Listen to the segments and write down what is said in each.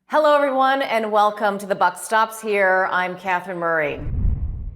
Hello, everyone, and welcome to The Buck Stops Here. I'm Catherine Murray.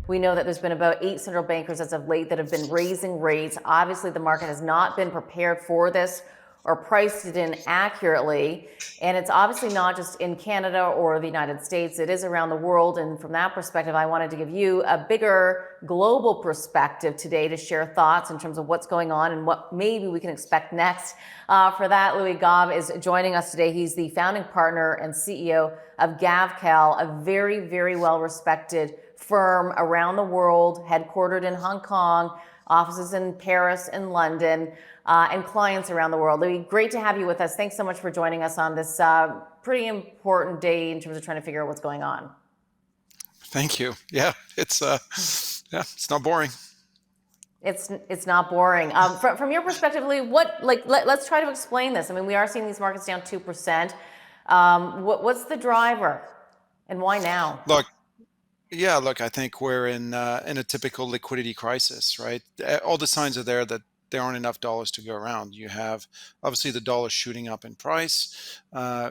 We know that there's been about 8 central bankers as of late that have been raising rates. Obviously, the market has not been prepared for this or priced it in accurately. And it's obviously not just in Canada or the United States, it is around the world. And from that perspective, I wanted to give you a bigger global perspective today to share thoughts in terms of what's going on and what maybe we can expect next. For that, Louis Gave is joining us today. He's the founding partner and CEO of Gavekal, a very, very well-respected firm around the world, headquartered in Hong Kong, offices in Paris and London, and clients around the world. Louis, great to have you with us. Thanks so much for joining us on this pretty important day in terms of trying to figure out what's going on. Thank you. Yeah, it's not boring. It's not boring. From your perspective, Lee, let's try to explain this. I mean, we are seeing these markets down 2%. What's the driver, and why now? Look, I think we're in a typical liquidity crisis, right? All the signs are there that there aren't enough dollars to go around. You have obviously the dollar shooting up in price.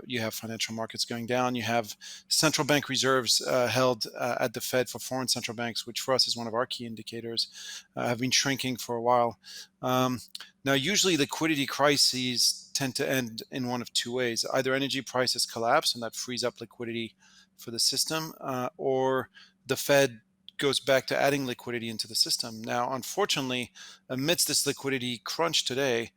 You have financial markets going down. You have central bank reserves held at the Fed for foreign central banks, which for us is one of our key indicators, have been shrinking for a while. Now, usually liquidity crises tend to end in one of two ways. Either energy prices collapse and that frees up liquidity for the system, or the Fed goes back to adding liquidity into the system. Now, unfortunately, amidst this liquidity crunch today,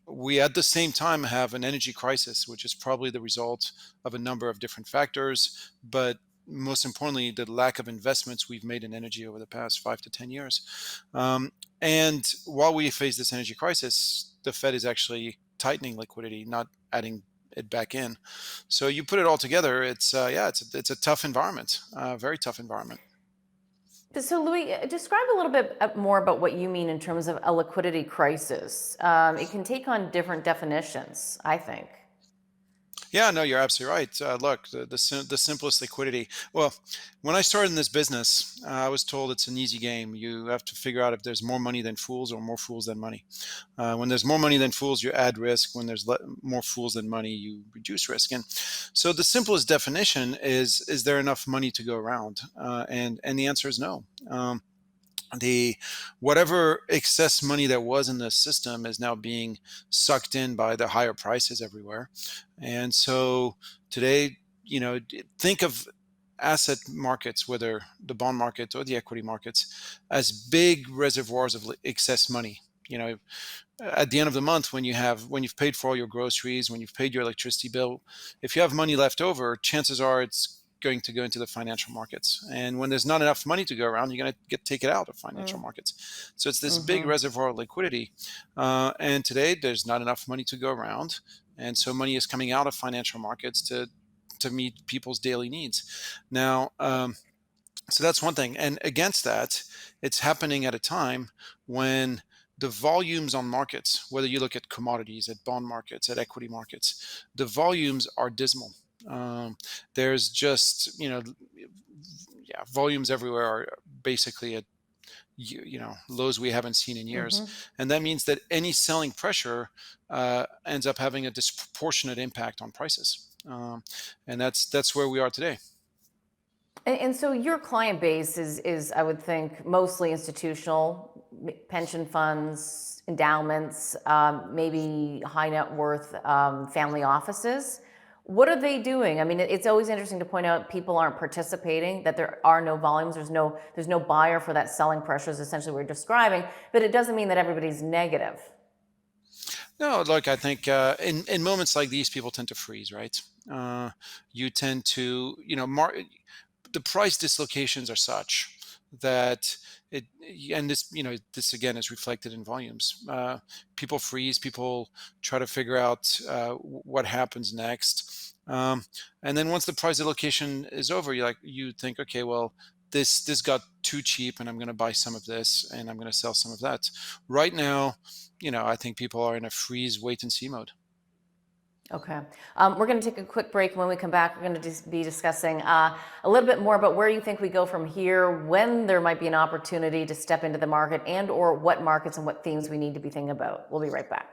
we at the same time have an energy crisis, which is probably the result of a number of different factors, but most importantly, the lack of investments we've made in energy over the past 5 to 10 years. And while we face this energy crisis, the Fed is actually tightening liquidity, not adding it back in. So you put it all together, it's a tough environment, very tough environment. So, Louis, describe a little bit more about what you mean in terms of a liquidity crisis. It can take on different definitions, I think. Yeah, no, you're absolutely right. Look, the simplest liquidity. Well, when I started in this business, I was told it's an easy game. You have to figure out if there's more money than fools or more fools than money. When there's more money than fools, you add risk. When there's more fools than money, you reduce risk. And so the simplest definition is there enough money to go around? And the answer is no. The whatever excess money that was in the system is now being sucked in by the higher prices everywhere. And so today, think of asset markets, whether the bond market or the equity markets, as big reservoirs of excess money. At the end of the month, when you've paid for all your groceries, when you've paid your electricity bill, if you have money left over, chances are it's going to go into the financial markets. And when there's not enough money to go around, you're going to take it out of financial markets. So it's this big reservoir of liquidity. And today there's not enough money to go around. And so money is coming out of financial markets to meet people's daily needs. Now, so that's one thing. And against that, it's happening at a time when the volumes on markets, whether you look at commodities, at bond markets, at equity markets, the volumes are dismal. There's just, volumes everywhere are basically at, lows we haven't seen in years. And that means that any selling pressure ends up having a disproportionate impact on prices. And that's where we are today. And so your client base is, I would think, mostly institutional, pension funds, endowments, maybe high net worth family offices. What are they doing? I mean, it's always interesting to point out people aren't participating, that there are no volumes, there's no buyer for that selling pressure is essentially what we're describing, but it doesn't mean that everybody's negative. No, look, I think in moments like these, people tend to freeze, right? You tend to, the price dislocations are such that this again is reflected in volumes. People freeze, people try to figure out what happens next. And then once the price dislocation is over, you think, okay, well, this got too cheap and I'm going to buy some of this and I'm going to sell some of that. Right now, I think people are in a freeze, wait and see mode. Okay. We're going to take a quick break. When we come back, we're going to be discussing a little bit more about where you think we go from here, when there might be an opportunity to step into the market, and or what markets and what themes we need to be thinking about. We'll be right back.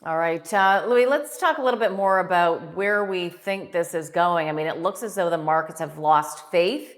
All right, Louis, let's talk a little bit more about where we think this is going. I mean, it looks as though the markets have lost faith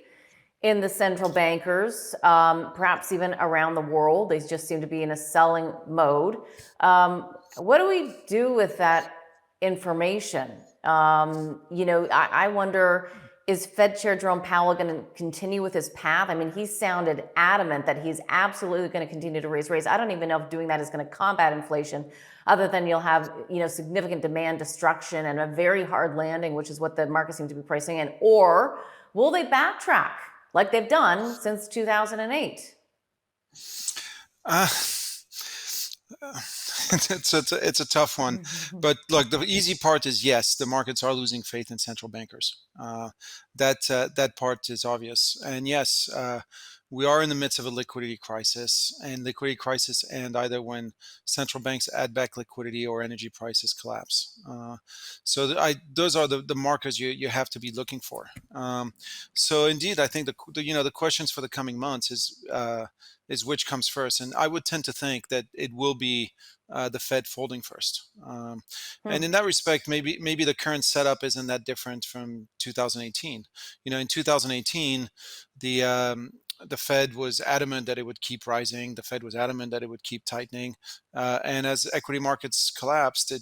in the central bankers, perhaps even around the world. They just seem to be in a selling mode. What do we do with that information? I wonder, is Fed Chair Jerome Powell going to continue with his path? I mean, he sounded adamant that he's absolutely going to continue to raise rates. I don't even know if doing that is going to combat inflation, other than you'll have, significant demand destruction and a very hard landing, which is what the market seems to be pricing in. Or will they backtrack like they've done since 2008? Uh, it's a tough one, but look, the easy part is yes, the markets are losing faith in central bankers. That part is obvious, and yes, we are in the midst of a liquidity crisis, and either when central banks add back liquidity or energy prices collapse. Those are the markers you have to be looking for. So indeed, I think the questions for the coming months is which comes first, and I would tend to think that it will be the Fed folding first. And in that respect, maybe the current setup isn't that different from 2018. In 2018, the Fed was adamant that it would keep rising. The Fed was adamant that it would keep tightening, and as equity markets collapsed, it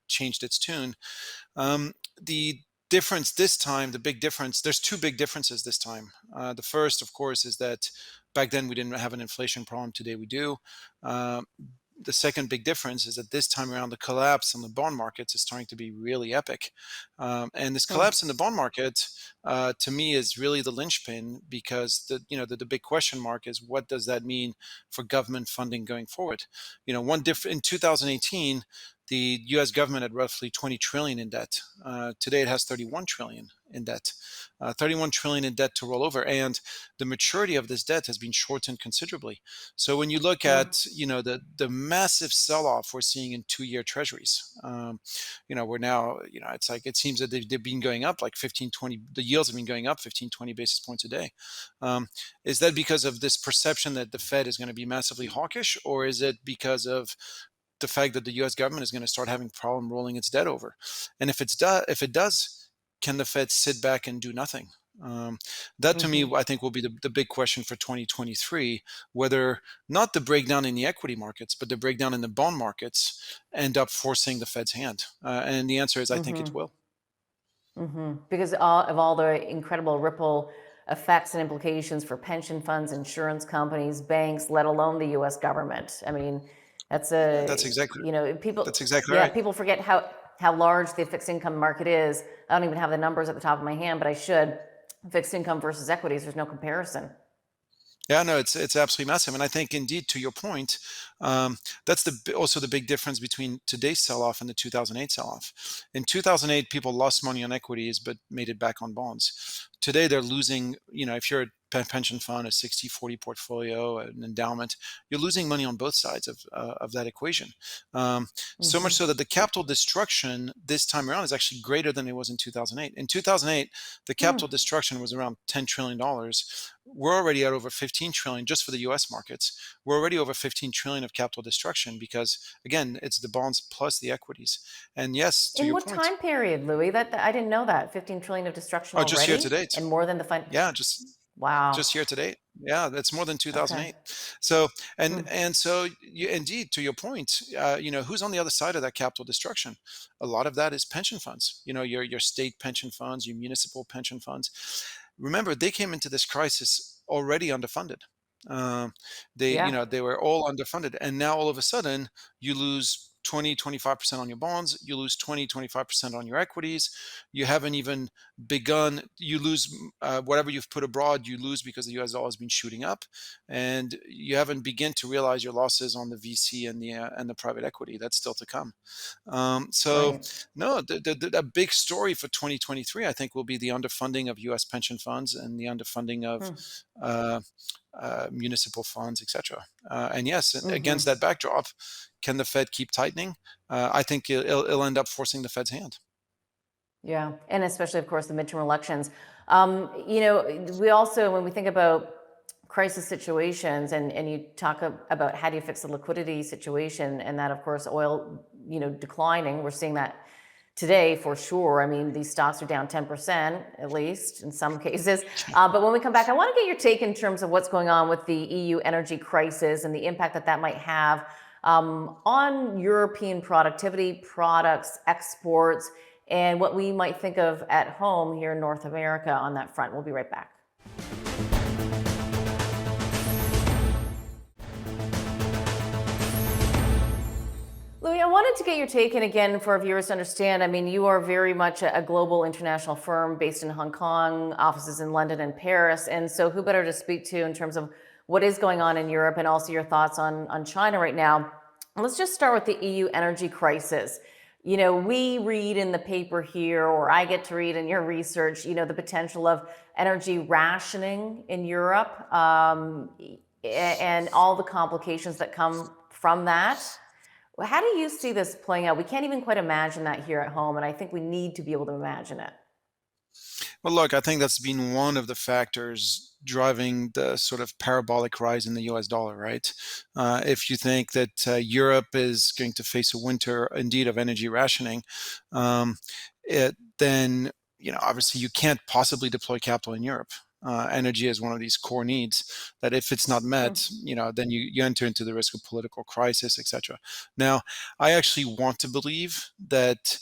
changed its tune. The difference this time, the big difference, there's two big differences this time. The first, of course, is that back then we didn't have an inflation problem. Today we do. The second big difference is that this time around, the collapse on the bond markets is starting to be really epic. And this collapse in the bond market, to me, is really the linchpin, because the big question mark is, what does that mean for government funding going forward? In 2018, the U.S. government had roughly 20 trillion in debt. Today it has 31 trillion in debt. 31 trillion in debt to roll over, and the maturity of this debt has been shortened considerably. So when you look at the massive sell-off we're seeing in 2-year treasuries, we're now, it's like, it seems that they've been going up like 15, 20, the yields have been going up 15, 20 basis points a day. Is that because of this perception that the Fed is going to be massively hawkish, or is it because of the fact that the U.S. government is going to start having problem rolling its debt over? And if it does, can the Fed sit back and do nothing? That to me, I think, will be the big question for 2023, whether not the breakdown in the equity markets, but the breakdown in the bond markets end up forcing the Fed's hand. And the answer is, I think it will. Because of all the incredible ripple effects and implications for pension funds, insurance companies, banks, let alone the U.S. government. I mean, That's exactly people, that's exactly yeah, right. people forget how large the fixed income market is. I don't even have the numbers at the top of my hand, but I should. Fixed income versus equities, there's no comparison. Yeah, no, it's absolutely massive, and I think indeed, to your point, that's also the big difference between today's sell-off and the 2008 sell-off. In 2008, people lost money on equities but made it back on bonds. Today, they're losing. If you're a pension fund, a 60-40 portfolio, an endowment, you're losing money on both sides of that equation. So much so that the capital destruction this time around is actually greater than it was in 2008. In 2008, the capital destruction was around $10 trillion. We're already at over 15 trillion just for the US markets. We're already over 15 trillion of capital destruction because, again, it's the bonds plus the equities. And yes, to In your what point. time period, Louis? That I didn't know that. 15 trillion of destruction Oh, just year to already, date. and more than the fund. Yeah, just Wow. year to date. Yeah, that's more than Okay. 2008. So and so indeed, to your point, who's on the other side of that capital destruction? A lot of that is pension funds. Your state pension funds, your municipal pension funds. Remember, they came into this crisis already underfunded. Uh, Yeah. they were all underfunded, and now all of a sudden you lose 20-25% on your bonds, you lose 20-25% on your equities. You haven't even begun. You lose whatever you've put abroad. You lose because the U.S. dollar has been shooting up, and you haven't begun to realize your losses on the VC and the private equity. That's still to come. So Right. no, the big story for 2023, I think, will be the underfunding of U.S. pension funds and the underfunding of uh, municipal funds, etc. And yes, against that backdrop, can the Fed keep tightening? I think it'll end up forcing the Fed's hand. Yeah, and especially, of course, the midterm elections. We also, when we think about crisis situations, and you talk about how do you fix the liquidity situation, and that, of course, oil declining. We're seeing that today for sure. I mean, these stocks are down 10% at least in some cases. But when we come back, I want to get your take in terms of what's going on with the EU energy crisis and the impact that that might have on European productivity, products, exports, and what we might think of at home here in North America on that front. We'll be right back. Louis, I wanted to get your take, and again, for our viewers to understand, I mean, you are very much a global international firm based in Hong Kong, offices in London and Paris. And so who better to speak to in terms of what is going on in Europe and also your thoughts on China right now? Let's just start with the EU energy crisis. We read in the paper here, or I get to read in your research, the potential of energy rationing in Europe and all the complications that come from that. How do you see this playing out? We can't even quite imagine that here at home, and I think we need to be able to imagine it. Well, look, I think that's been one of the factors driving the sort of parabolic rise in the US dollar, right? If you think that Europe is going to face a winter indeed of energy rationing, um, then obviously you can't possibly deploy capital in Europe. Energy is one of these core needs that if it's not met, then you enter into the risk of political crisis, etc. Now, I actually want to believe that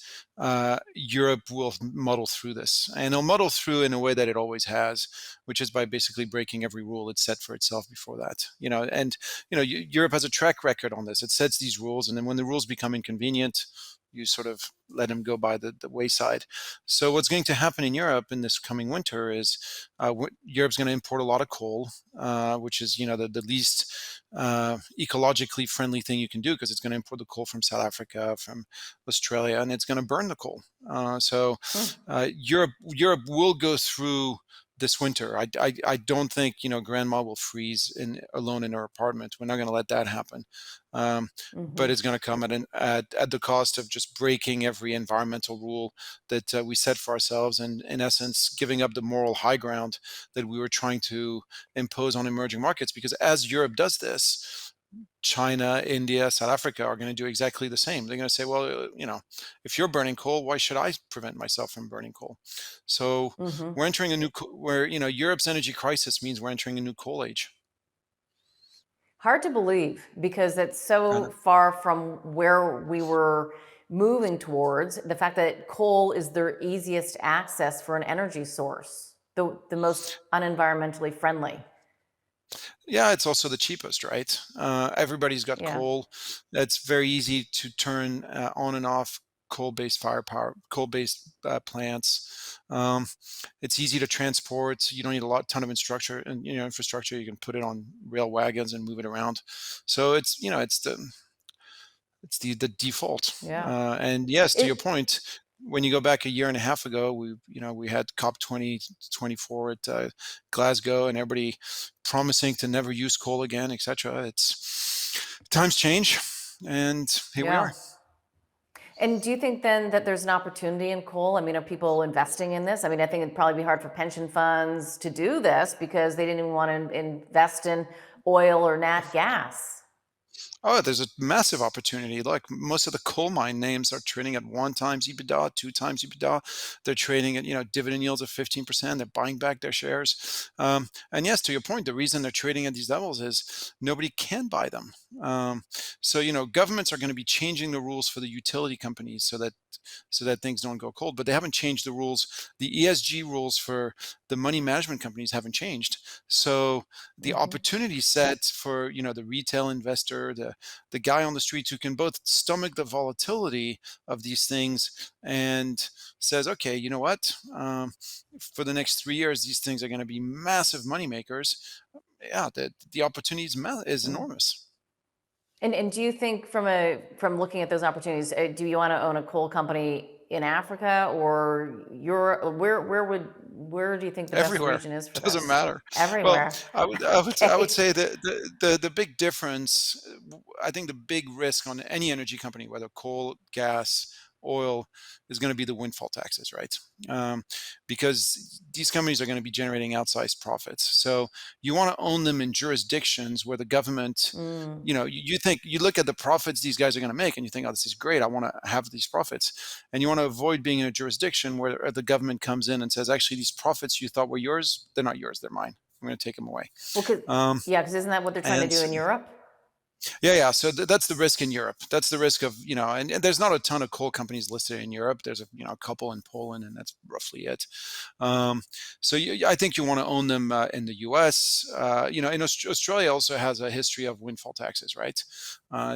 Europe will muddle through this, and it'll muddle through in a way that it always has, which is by basically breaking every rule it set for itself before that. Europe has a track record on this. It sets these rules, and then when the rules become inconvenient, you sort of let them go by the wayside. So what's going to happen in Europe in this coming winter is Europe's going to import a lot of coal, which is the least ecologically friendly thing you can do, because it's going to import the coal from South Africa, from Australia, and it's going to burn the coal. Europe will go through this winter. I don't think grandma will freeze alone in her apartment. We're not going to let that happen. But it's going to come at the cost of just breaking every environmental rule that we set for ourselves, and in essence giving up the moral high ground that we were trying to impose on emerging markets. Because as Europe does this, China, India, South Africa are going to do exactly the same. They're going to say, well, if you're burning coal, why should I prevent myself from burning coal? So we're entering a new, where, Europe's energy crisis means we're entering a new coal age. Hard to believe, because it's so far from where we were moving towards. The fact that coal is their easiest access for an energy source, the most unenvironmentally friendly. Yeah, it's also the cheapest, right? Everybody's got Yeah. coal. It's very easy to turn on and off coal-based coal-based plants. It's easy to transport. You don't need ton of infrastructure, and infrastructure. You can put it on rail wagons and move it around. So it's the default. Yeah. And yes, to your It, point, when you go back a year and a half ago, we had COP 2024 at Glasgow, and everybody promising to never use coal again, etc. It's times change, and here we yeah. are. And do you think then that there's an opportunity in coal? I mean, are people investing in this? I mean, I think it'd probably be hard for pension funds to do this because they didn't even want to invest in oil or nat gas. Oh, there's a massive opportunity. Look, most of the coal mine names are trading at 1x EBITDA, 2x EBITDA. They're trading at dividend yields of 15%. They're buying back their shares. And yes, to your point, the reason they're trading at these levels is nobody can buy them. So governments are going to be changing the rules for the utility companies so that things don't go cold. But they haven't changed the rules. The ESG rules for the money management companies haven't changed. So the opportunity set for the retail investor, the guy on the streets who can both stomach the volatility of these things and says, okay, you know what? For the next 3 years, these things are going to be massive money makers. Yeah, the opportunity is enormous. And do you think from looking at those opportunities, do you want to own a coal company in Africa or Europe? Where do you think the best Everywhere. region is for Doesn't this? matter. Well, Everywhere. I would Okay. say that the big difference, I think the big risk on any energy company, whether coal, gas, oil is going to be the windfall taxes, right? Because these companies are going to be generating outsized profits. So you want to own them in jurisdictions where the government, Mm. you think, you look at the profits these guys are going to make and you think, oh, this is great, I want to have these profits. And you want to avoid being in a jurisdiction where the government comes in and says, actually, these profits you thought were yours, they're not yours, they're mine. I'm going to take them away. Well, Um, yeah, because isn't that what they're trying to and do in Europe? yeah. So that's the risk in Europe. That's the risk of, and there's not a ton of coal companies listed in Europe. There's a couple in Poland, and that's roughly it. Um, so I think you want to own them in the U.S. In Australia also has a history of windfall taxes, right?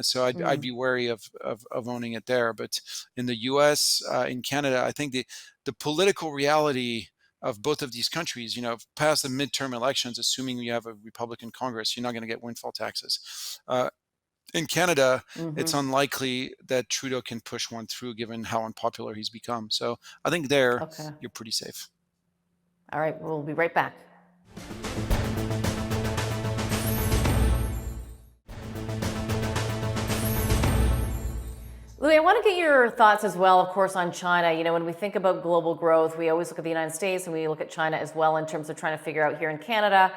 So I'd be wary of owning it there. But in the U.S., in Canada, I think the political reality of both of these countries, past the midterm elections, assuming you have a Republican Congress, you're not going to get windfall taxes. In Canada, it's Mm-hmm. unlikely that Trudeau can push one through given how unpopular he's become. So I think there Okay. you're pretty safe. All right. We'll be right back. Louis, I want to get your thoughts as well, of course, on China. When we think about global growth, we always look at the United States and we look at China as well in terms of trying to figure out here in Canada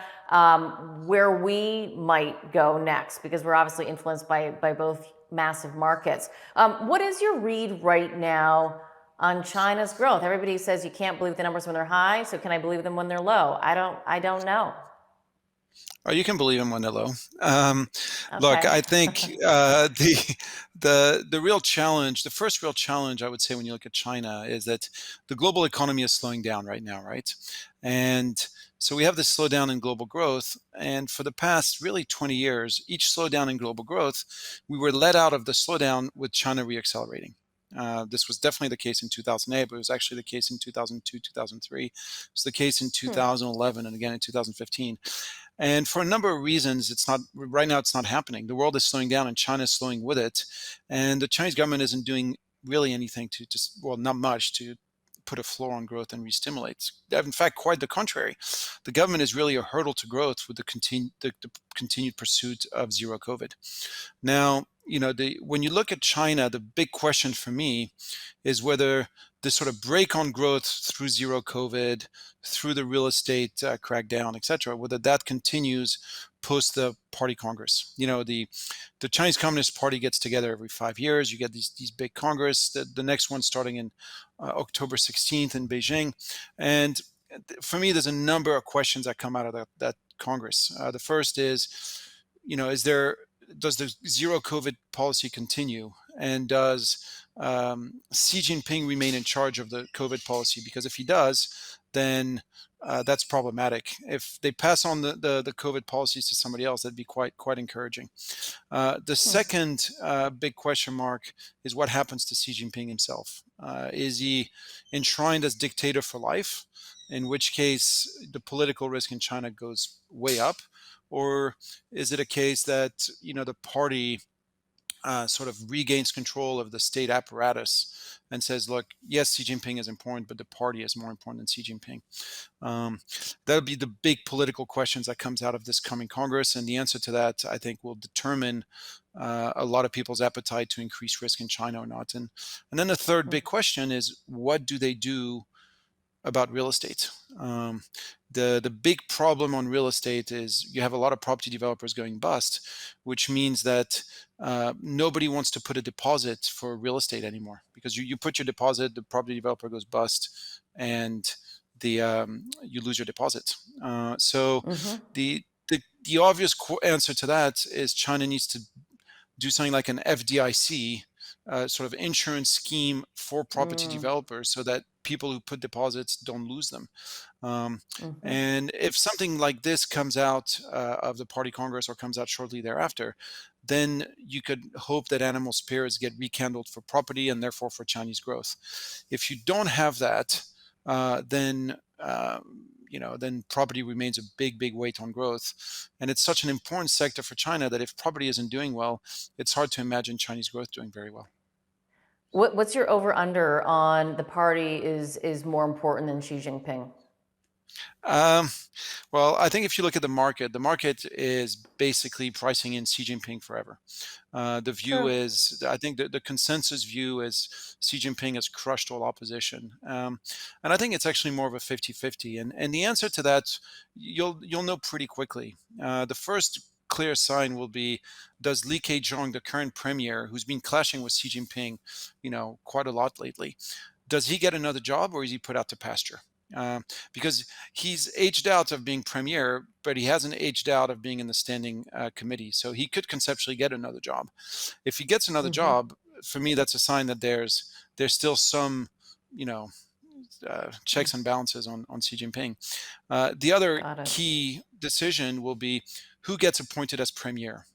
where we might go next, because we're obviously influenced by both massive markets. What is your read right now on China's growth? Everybody says you can't believe the numbers when they're high, so can I believe them when they're low? I don't know. Oh, you can believe him when they're low. Look, Okay. I think the real challenge, the first real challenge, I would say, when you look at China, is that the global economy is slowing down right now, right? And so we have this slowdown in global growth, and for the past really 20 years, each slowdown in global growth, we were let out of the slowdown with China reaccelerating. This was definitely the case in 2008, but it was actually the case in 2002, 2003. It was the case in 2011 and again in 2015. And for a number of reasons, it's not right now. It's not happening. The world is slowing down, and China is slowing with it. And the Chinese government isn't doing really anything to just, well, not much to put a floor on growth and re-stimulate. In fact, quite the contrary. The government is really a hurdle to growth with the continued pursuit of zero COVID. Now, when you look at China, the big question for me is whether this sort of break on growth through zero COVID, through the real estate crackdown, et cetera, whether that continues post the party Congress. The Chinese Communist Party gets together every 5 years. You get these big Congress. The next one starting in October 16th in Beijing. And for me, there's a number of questions that come out of that Congress. The first is, does the zero COVID policy continue? And does Xi Jinping remain in charge of the COVID policy? Because if he does, then that's problematic. If they pass on the COVID policies to somebody else, that'd be quite encouraging. The second big question mark is what happens to Xi Jinping himself. Is he enshrined as dictator for life? In which case, the political risk in China goes way up. Or is it a case that the party sort of regains control of the state apparatus and says, look, yes, Xi Jinping is important, but the party is more important than Xi Jinping? That'll be the big political questions that comes out of this coming Congress. And the answer to that, I think, will determine a lot of people's appetite to increase risk in China or not. And then the third big question is, what do they do about real estate? The big problem on real estate is you have a lot of property developers going bust, which means that nobody wants to put a deposit for real estate anymore, because you put your deposit, the property developer goes bust, and you lose your deposit. So the obvious answer to that is China needs to do something like an FDIC sort of insurance scheme for property developers, so that people who put deposits don't lose them. And if something like this comes out of the party Congress or comes out shortly thereafter, then you could hope that animal spirits get rekindled for property and therefore for Chinese growth. If you don't have that, then property remains a big weight on growth. And it's such an important sector for China that if property isn't doing well, it's hard to imagine Chinese growth doing very well. What's your over under on the party is more important than Xi Jinping? Um, well, I think if you look at the market is basically pricing in Xi Jinping forever. The view True. is, I think the consensus view is Xi Jinping has crushed all opposition. And I think it's actually more of a 50-50. And the answer to that, you'll know pretty quickly. The first clear sign will be, does Li Keqiang, the current premier, who's been clashing with Xi Jinping, quite a lot lately, does he get another job or is he put out to pasture? Because he's aged out of being premier, but he hasn't aged out of being in the standing committee. So he could conceptually get another job. If he gets another Hmm. job, for me, that's a sign that there's still some, you know, checks and balances on Xi Jinping. The other Got it. key decision will be who gets appointed as premier.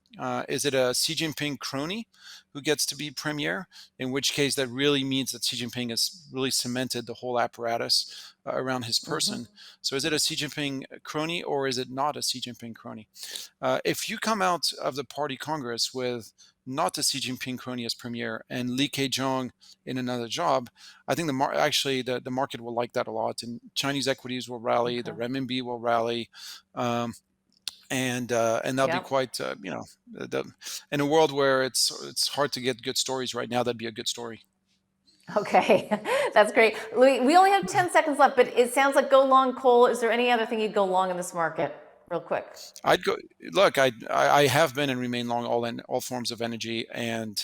Is it a Xi Jinping crony who gets to be premier? In which case, that really means that Xi Jinping has really cemented the whole apparatus around his Hmm. person. So, is it a Xi Jinping crony or is it not a Xi Jinping crony? If you come out of the party congress with not a Xi Jinping crony as premier and Li Keqiang in another job, I think actually the market will like that a lot, and Chinese equities will rally, the Okay. renminbi will rally, um, and that'll be Yep. quite in a world where it's hard to get good stories right now. That'd be a good story. Okay, that's great. Louis, we only have 10 seconds left, but it sounds like go long coal. Is there any other thing you'd go long in this market, real quick? I'd go look. I have been and remain long all forms of energy and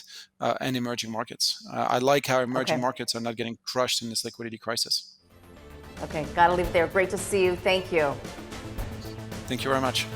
emerging markets. I like how emerging Okay. markets are not getting crushed in this liquidity crisis. Okay, got to leave it there. Great to see you. Thank you. Thank you very much.